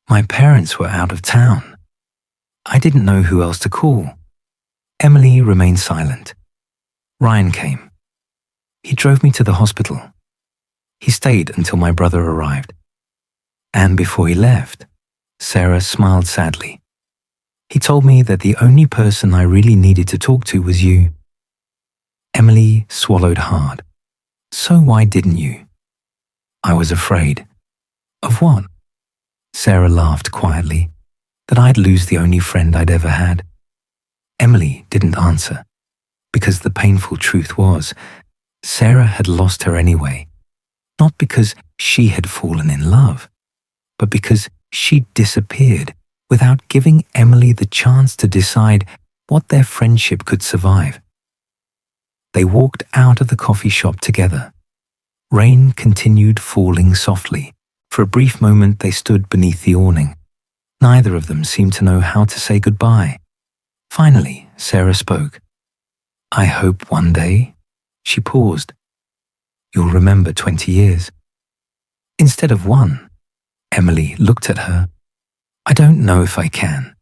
My parents were out of town. I didn't know who else to call. Emily remained silent. Ryan came. He drove me to the hospital. He stayed until my brother arrived. And before he left, Sarah smiled sadly. He told me that the only person I really needed to talk to was you. Emily swallowed hard. So why didn't you? I was afraid. Of what? Sarah laughed quietly, that I'd lose the only friend I'd ever had. Emily didn't answer, because the painful truth was, Sarah had lost her anyway, not because she had fallen in love, but because she disappeared without giving Emily the chance to decide what their friendship could survive. They walked out of the coffee shop together. Rain continued falling softly. For a brief moment they stood beneath the awning. Neither of them seemed to know how to say goodbye. Finally, Sarah spoke. I hope one day, she paused, you'll remember 20 years. Instead of one, Emily looked at her. I don't know if I can.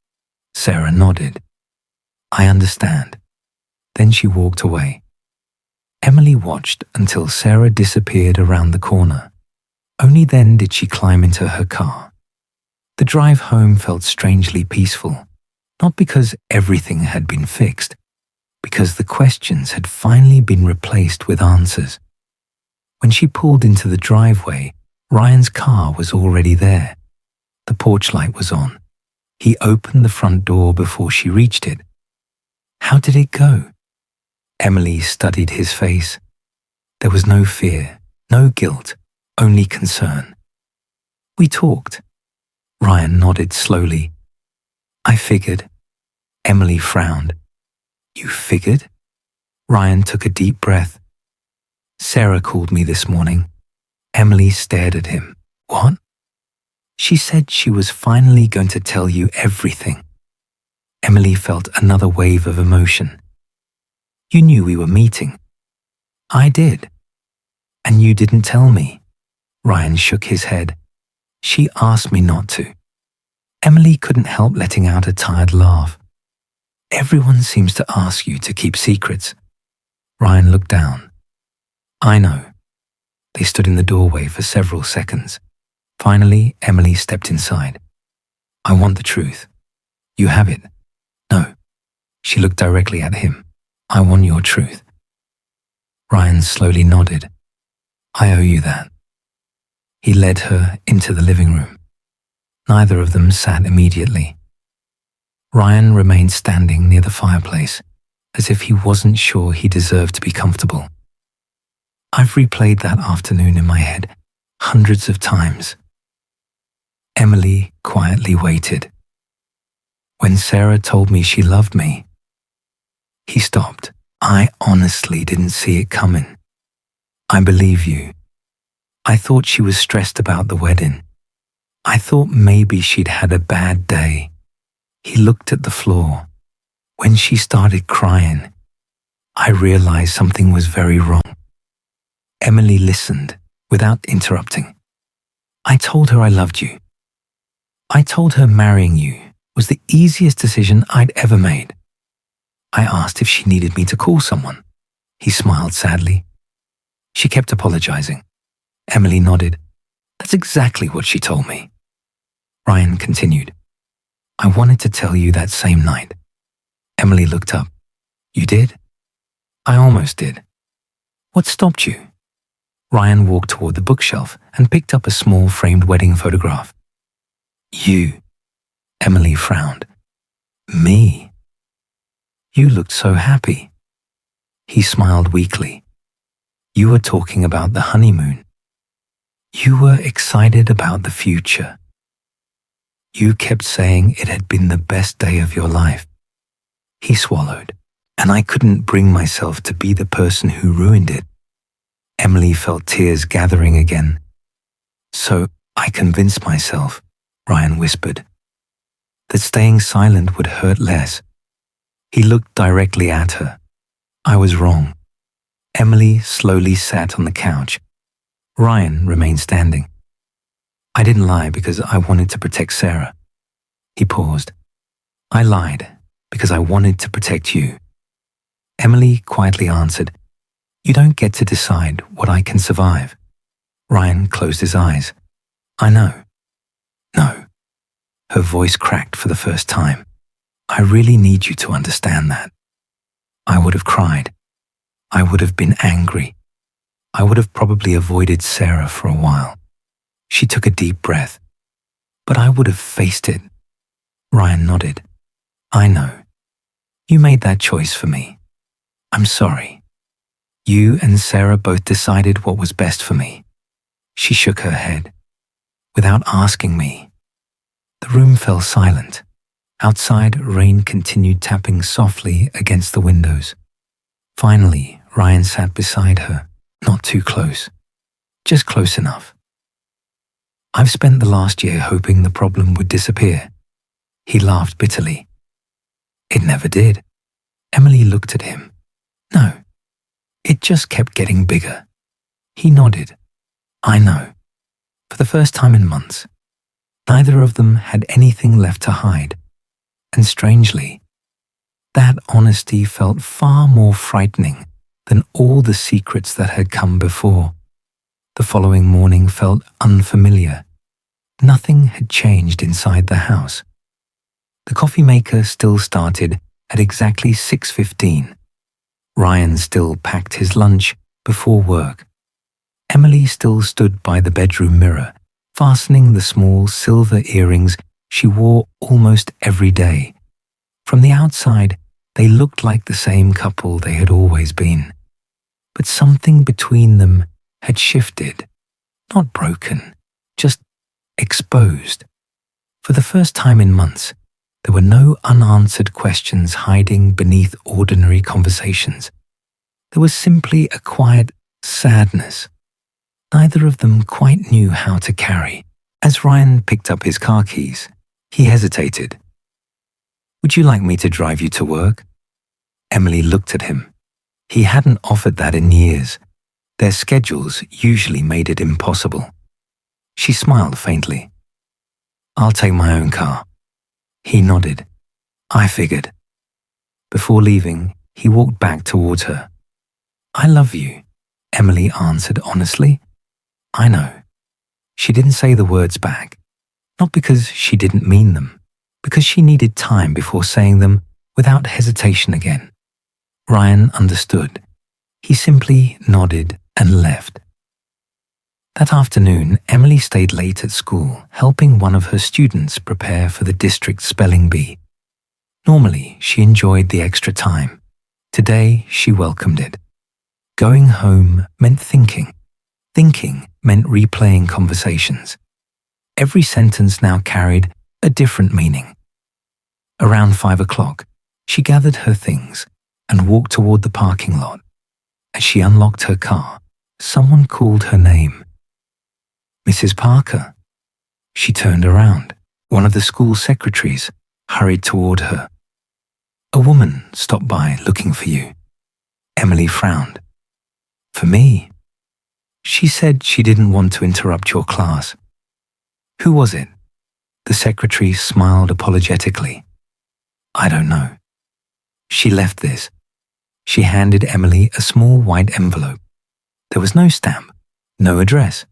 Sarah nodded. I understand. Then she walked away. Emily watched until Sarah disappeared around the corner. Only then did she climb into her car. The drive home felt strangely peaceful, not because everything had been fixed, because the questions had finally been replaced with answers. When she pulled into the driveway, Ryan's car was already there. The porch light was on. He opened the front door before she reached it. How did it go? Emily studied his face. There was no fear, no guilt, only concern. We talked. Ryan nodded slowly. I figured. Emily frowned. You figured? Ryan took a deep breath. Sarah called me this morning. Emily stared at him. What? She said she was finally going to tell you everything. Emily felt another wave of emotion. You knew we were meeting. I did. And you didn't tell me. Ryan shook his head. She asked me not to. Emily couldn't help letting out a tired laugh. Everyone seems to ask you to keep secrets. Ryan looked down. I know. They stood in the doorway for several seconds. Finally, Emily stepped inside. I want the truth. You have it. No. She looked directly at him. I want your truth. Ryan slowly nodded. I owe you that. He led her into the living room. Neither of them sat immediately. Ryan remained standing near the fireplace, as if he wasn't sure he deserved to be comfortable. I've replayed that afternoon in my head hundreds of times. Emily quietly waited. When Sarah told me she loved me, he stopped. I honestly didn't see it coming. I believe you. I thought she was stressed about the wedding. I thought maybe she'd had a bad day. He looked at the floor. When she started crying, I realized something was very wrong. Emily listened without interrupting. I told her I loved you. I told her marrying you was the easiest decision I'd ever made. I asked if she needed me to call someone. He smiled sadly. She kept apologizing. Emily nodded. That's exactly what she told me. Ryan continued. I wanted to tell you that same night. Emily looked up. You did? I almost did. What stopped you? Ryan walked toward the bookshelf and picked up a small framed wedding photograph. You. Emily frowned. Me? You looked so happy. He smiled weakly. You were talking about the honeymoon. You were excited about the future. You kept saying it had been the best day of your life. He swallowed, and I couldn't bring myself to be the person who ruined it. Emily felt tears gathering again. So I convinced myself, Ryan whispered, that staying silent would hurt less. He looked directly at her. I was wrong. Emily slowly sat on the couch. Ryan remained standing. I didn't lie because I wanted to protect Sarah. He paused. I lied because I wanted to protect you. Emily quietly answered, You don't get to decide what I can survive. Ryan closed his eyes. I know. No. Her voice cracked for the first time. I really need you to understand that. I would have cried. I would have been angry. I would have probably avoided Sarah for a while. She took a deep breath. But I would have faced it. Ryan nodded. I know. You made that choice for me. I'm sorry. You and Sarah both decided what was best for me. She shook her head. Without asking me. The room fell silent. Outside, rain continued tapping softly against the windows. Finally, Ryan sat beside her, not too close. Just close enough. I've spent the last year hoping the problem would disappear. He laughed bitterly. It never did. Emily looked at him. No. It just kept getting bigger. He nodded. I know. For the first time in months, neither of them had anything left to hide. And strangely, that honesty felt far more frightening than all the secrets that had come before. The following morning felt unfamiliar. Nothing had changed inside the house. The coffee maker still started at exactly 6:15. Ryan still packed his lunch before work. Emily still stood by the bedroom mirror, fastening the small silver earrings she wore almost every day. From the outside, they looked like the same couple they had always been. But something between them had shifted, not broken, just exposed. For the first time in months, there were no unanswered questions hiding beneath ordinary conversations. There was simply a quiet sadness. Neither of them quite knew how to carry. As Ryan picked up his car keys, he hesitated. Would you like me to drive you to work? Emily looked at him. He hadn't offered that in years. Their schedules usually made it impossible. She smiled faintly. I'll take my own car. He nodded. I figured. Before leaving, he walked back towards her. I love you, Emily answered honestly. I know. She didn't say the words back, not because she didn't mean them, because she needed time before saying them without hesitation again. Ryan understood. He simply nodded and left. That afternoon, Emily stayed late at school, helping one of her students prepare for the district spelling bee. Normally, she enjoyed the extra time. Today, she welcomed it. Going home meant thinking. Thinking meant replaying conversations. Every sentence now carried a different meaning. Around 5 o'clock, she gathered her things and walked toward the parking lot. As she unlocked her car, someone called her name. Mrs. Parker. She turned around. One of the school secretaries hurried toward her. A woman stopped by looking for you. Emily frowned. For me? She said she didn't want to interrupt your class. Who was it? The secretary smiled apologetically. I don't know. She left this. She handed Emily a small white envelope. There was no stamp, no address,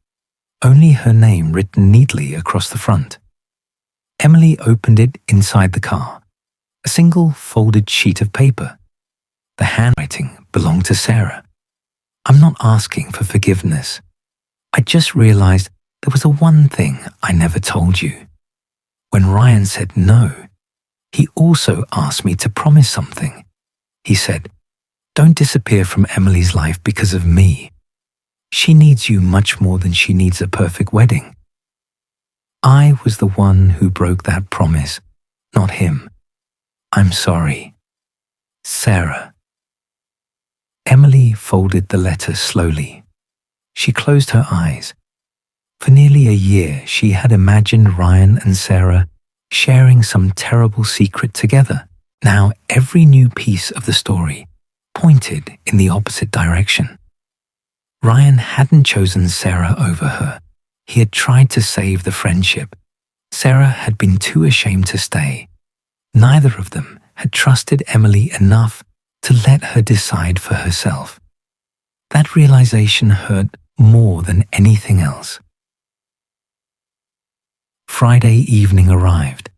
only her name written neatly across the front. Emily opened it inside the car. A single folded sheet of paper. The handwriting belonged to Sarah. I'm not asking for forgiveness. I just realized there was one thing I never told you. When Ryan said no, he also asked me to promise something. He said, don't disappear from Emily's life because of me. She needs you much more than she needs a perfect wedding. I was the one who broke that promise, not him. I'm sorry. Sarah. Emily folded the letter slowly. She closed her eyes. For nearly a year, she had imagined Ryan and Sarah sharing some terrible secret together. Now every new piece of the story pointed in the opposite direction. Ryan hadn't chosen Sarah over her. He had tried to save the friendship. Sarah had been too ashamed to stay. Neither of them had trusted Emily enough to let her decide for herself. That realization hurt more than anything else. Friday evening arrived,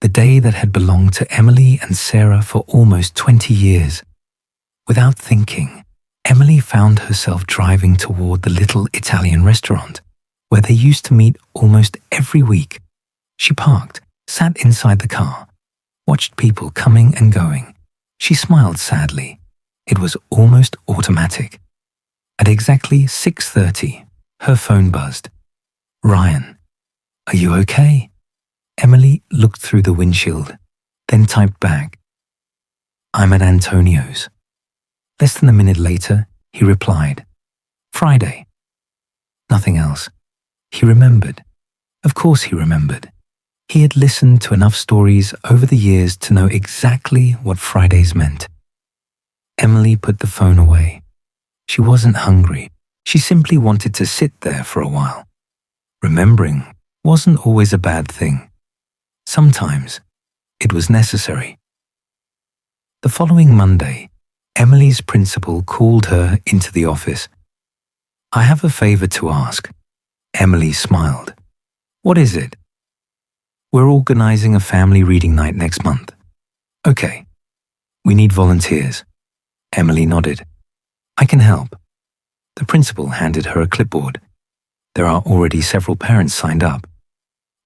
the day that had belonged to Emily and Sarah for almost 20 years. Without thinking, Emily found herself driving toward the little Italian restaurant where they used to meet almost every week. She parked, sat inside the car, watched people coming and going. She smiled sadly. It was almost automatic. At exactly 6:30, her phone buzzed. "Ryan, are you okay?" Emily looked through the windshield, then typed back, "I'm at Antonio's." Less than a minute later, he replied, "Friday." Nothing else. He remembered. Of course he remembered. He had listened to enough stories over the years to know exactly what Fridays meant. Emily put the phone away. She wasn't hungry. She simply wanted to sit there for a while. Remembering wasn't always a bad thing. Sometimes it was necessary. The following Monday, Emily's principal called her into the office. "I have a favor to ask." Emily smiled. "What is it?" "We're organizing a family reading night next month." "Okay. We need volunteers." Emily nodded. "I can help." The principal handed her a clipboard. There are already several parents signed up.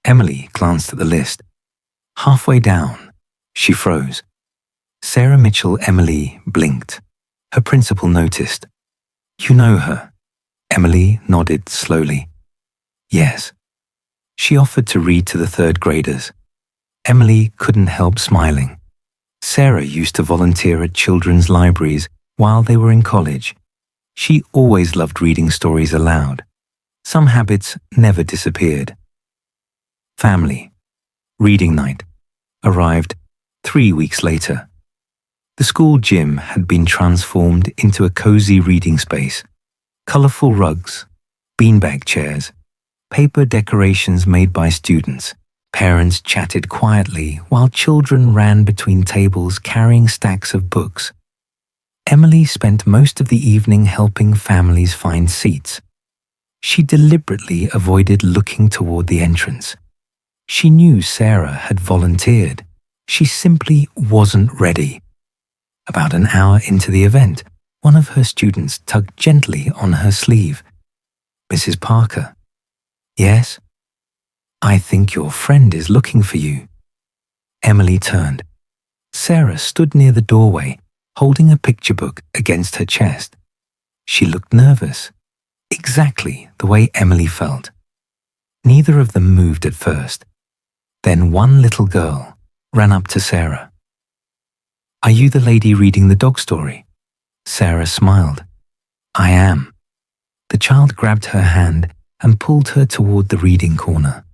Emily glanced at the list. Halfway down, she froze. Sarah Mitchell Emily blinked. Her principal noticed. "You know her?" Emily nodded slowly. "Yes." She offered to read to the third graders. Emily couldn't help smiling. Sarah used to volunteer at children's libraries while they were in college. She always loved reading stories aloud. Some habits never disappeared. Family reading night arrived 3 weeks later. The school gym had been transformed into a cozy reading space. Colorful rugs, beanbag chairs, paper decorations made by students. Parents chatted quietly while children ran between tables carrying stacks of books. Emily spent most of the evening helping families find seats. She deliberately avoided looking toward the entrance. She knew Sarah had volunteered. She simply wasn't ready. About an hour into the event, one of her students tugged gently on her sleeve. "Mrs. Parker." "Yes?" "I think your friend is looking for you." Emily turned. Sarah stood near the doorway, holding a picture book against her chest. She looked nervous, exactly the way Emily felt. Neither of them moved at first. Then one little girl ran up to Sarah. "Are you the lady reading the dog story?" Sarah smiled. "I am." The child grabbed her hand and pulled her toward the reading corner.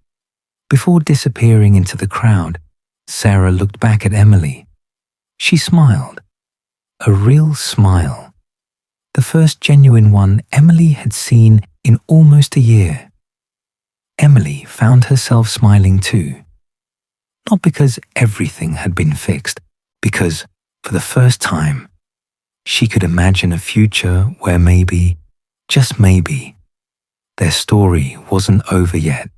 Before disappearing into the crowd, Sarah looked back at Emily. She smiled. A real smile. The first genuine one Emily had seen in almost a year. Emily found herself smiling too. Not because everything had been fixed, because, for the first time, she could imagine a future where maybe, just maybe, their story wasn't over yet.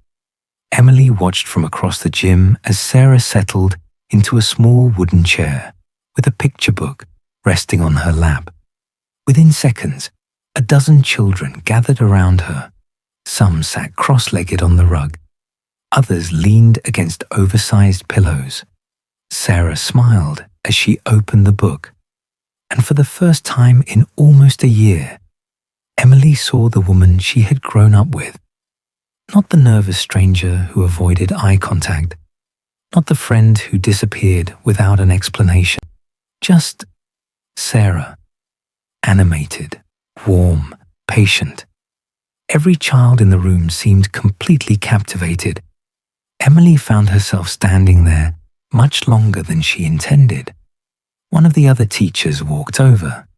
Emily watched from across the gym as Sarah settled into a small wooden chair with a picture book resting on her lap. Within seconds, a dozen children gathered around her. Some sat cross-legged on the rug. Others leaned against oversized pillows. Sarah smiled as she opened the book. And for the first time in almost a year, Emily saw the woman she had grown up with. Not the nervous stranger who avoided eye contact. Not the friend who disappeared without an explanation. Just Sarah. Animated, warm, patient. Every child in the room seemed completely captivated. Emily found herself standing there much longer than she intended. One of the other teachers walked over.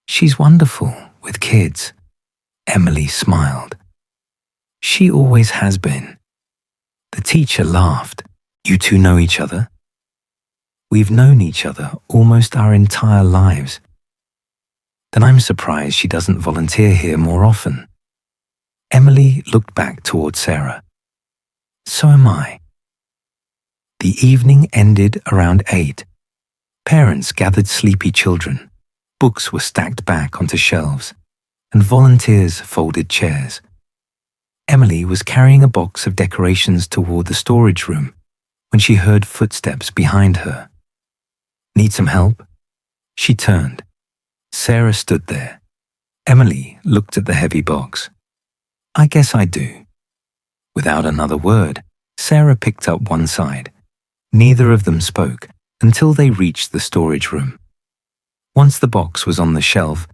"She's wonderful with kids." Emily smiled. She always has been. The teacher laughed. You two know each other? We've known each other almost our entire lives. Then I'm surprised she doesn't volunteer here more often. Emily looked back toward Sarah. So am I. The evening ended around 8. Parents gathered sleepy children. Books were stacked back onto shelves, and volunteers folded chairs. Emily was carrying a box of decorations toward the storage room when she heard footsteps behind her. Need some help? She turned. Sarah stood there. Emily looked at the heavy box. I guess I do. Without another word, Sarah picked up one side. Neither of them spoke until they reached the storage room. Once the box was on the shelf,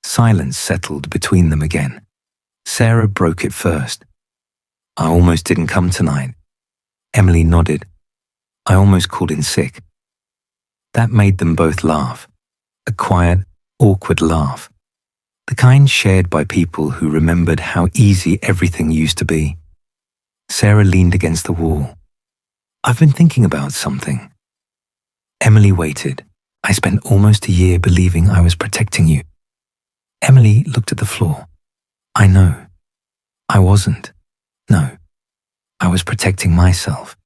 silence settled between them again. Sarah broke it first. I almost didn't come tonight. Emily nodded. I almost called in sick. That made them both laugh. A quiet, awkward laugh. The kind shared by people who remembered how easy everything used to be. Sarah leaned against the wall. I've been thinking about something. Emily waited. I spent almost a year believing I was protecting you. Emily looked at the floor. I know. I wasn't. No. I was protecting myself.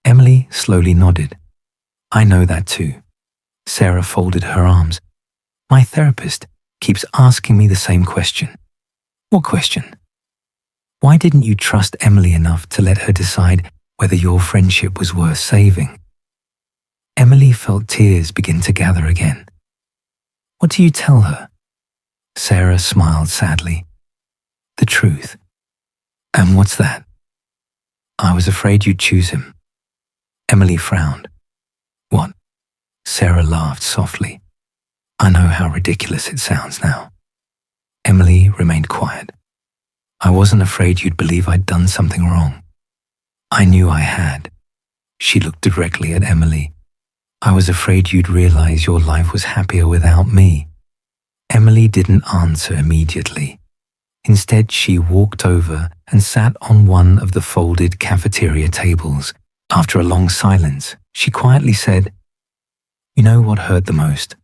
Emily slowly nodded. I know that too. Sarah folded her arms. My therapist keeps asking me the same question. What question? Why didn't you trust Emily enough to let her decide whether your friendship was worth saving? Emily felt tears begin to gather again. What do you tell her? Sarah smiled sadly. The truth. And what's that? I was afraid you'd choose him. Emily frowned. What? Sarah laughed softly. I know how ridiculous it sounds now. Emily remained quiet. I wasn't afraid you'd believe I'd done something wrong. I knew I had. She looked directly at Emily. I was afraid you'd realize your life was happier without me. Emily didn't answer immediately. Instead, she walked over and sat on one of the folded cafeteria tables. After a long silence, she quietly said, You know what hurt the most?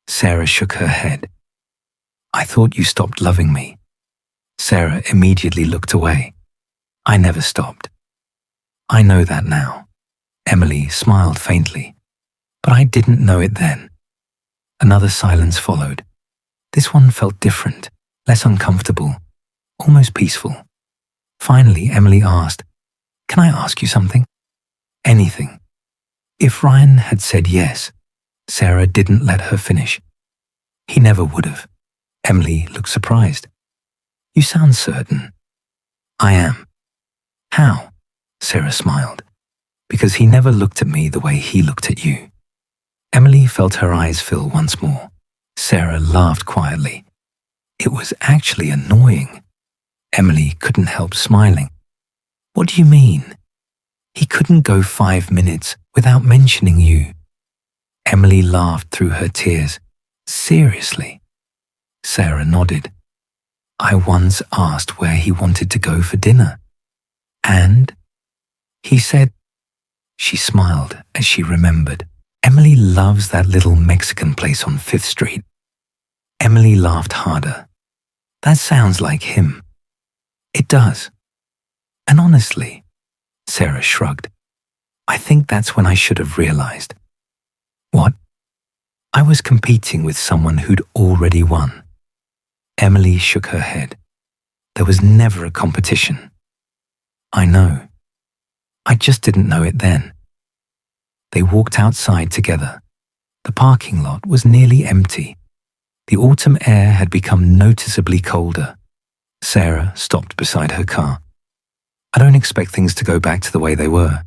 Sarah shook her head. I thought you stopped loving me. Sarah immediately looked away. I never stopped. I know that now. Emily smiled faintly, but I didn't know it then. Another silence followed. This one felt different, less uncomfortable, almost peaceful. Finally, Emily asked, Can I ask you something? Anything. If Ryan had said yes, Sarah didn't let her finish. He never would have. Emily looked surprised. You sound certain. I am. How? Sarah smiled. Because he never looked at me the way he looked at you. Emily felt her eyes fill once more. Sarah laughed quietly. It was actually annoying. Emily couldn't help smiling. What do you mean? He couldn't go 5 minutes without mentioning you. Emily laughed through her tears. Seriously? Sarah nodded. I once asked where he wanted to go for dinner. And? He said. She smiled as she remembered. Emily loves that little Mexican place on 5th Street. Emily laughed harder. That sounds like him. It does. And honestly, Sarah shrugged. I think that's when I should have realized. What? I was competing with someone who'd already won. Emily shook her head. There was never a competition. I know. I just didn't know it then. They walked outside together. The parking lot was nearly empty. The autumn air had become noticeably colder. Sarah stopped beside her car. I don't expect things to go back to the way they were.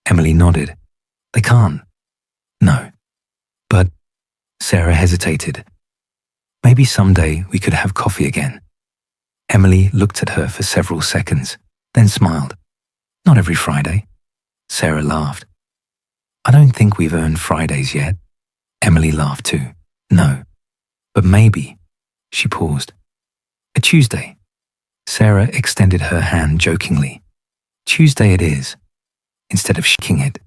Emily nodded. They can't. No. But Sarah hesitated. Maybe someday we could have coffee again. Emily looked at her for several seconds, then smiled. Not every Friday. Sarah laughed. I don't think we've earned Fridays yet. Emily laughed too. No. But maybe. She paused. A Tuesday. Sarah extended her hand jokingly. Tuesday it is. Instead of shaking it,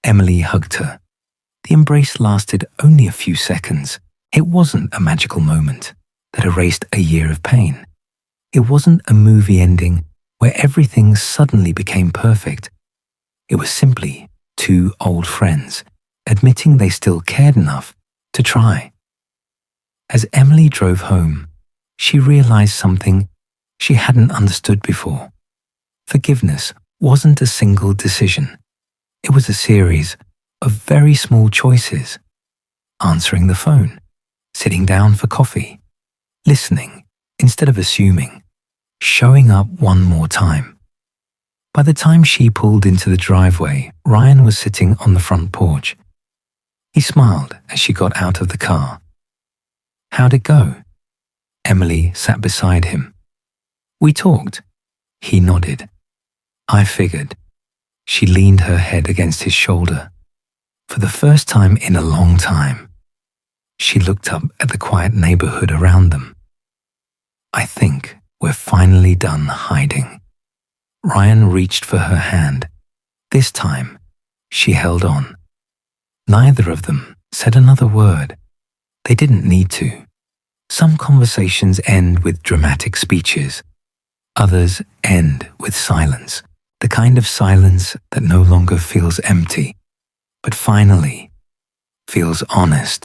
Emily hugged her. The embrace lasted only a few seconds. It wasn't a magical moment that erased a year of pain. It wasn't a movie ending where everything suddenly became perfect. It was simply two old friends admitting they still cared enough to try. As Emily drove home, she realized something she hadn't understood before. Forgiveness wasn't a single decision. It was a series of very small choices. Answering the phone, sitting down for coffee, listening instead of assuming, showing up one more time. By the time she pulled into the driveway, Ryan was sitting on the front porch. He smiled as she got out of the car. How'd it go? Emily sat beside him. We talked. He nodded. I figured. She leaned her head against his shoulder. For the first time in a long time, she looked up at the quiet neighborhood around them. I think we're finally done hiding. Ryan reached for her hand. This time, she held on. Neither of them said another word. They didn't need to. Some conversations end with dramatic speeches. Others end with silence, the kind of silence that no longer feels empty, but finally feels honest.